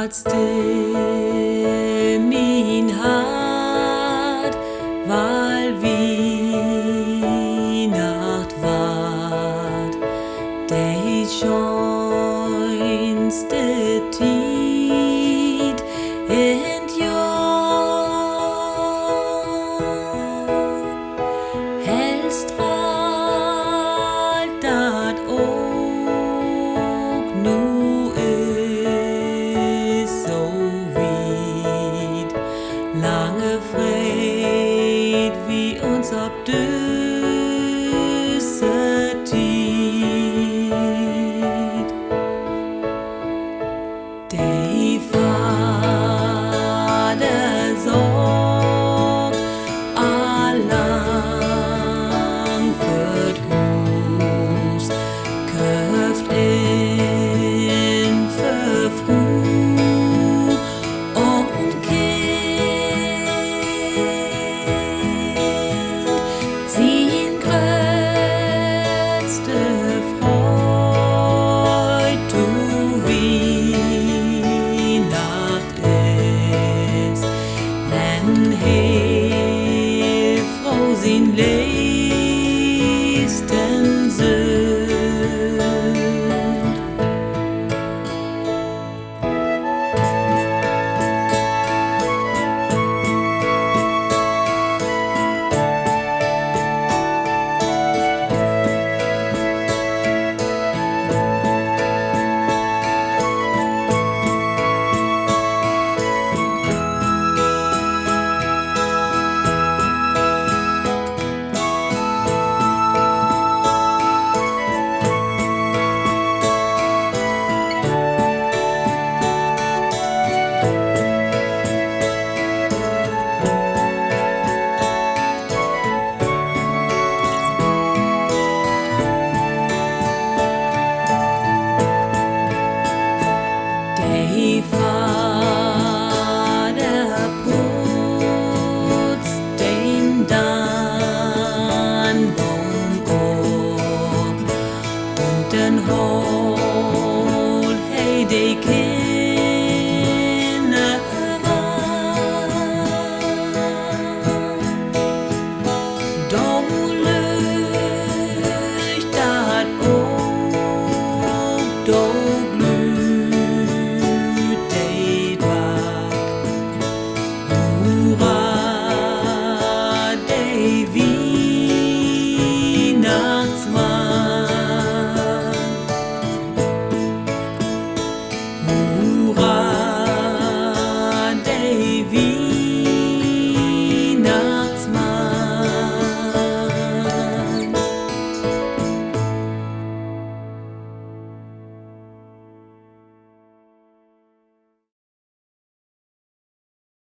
laatste min hart, weil Weihnacht ward, die schönste Tid in Jahr. Hell strahlt dat Aug, nu ist so weit, lange Fried wie uns ob düsse Tid. Die Vater sorgt allang fürt Hus, köft in für Fruh und Kind. Sin größte Freud, du Weihnacht ist, wenn Frau sin Leben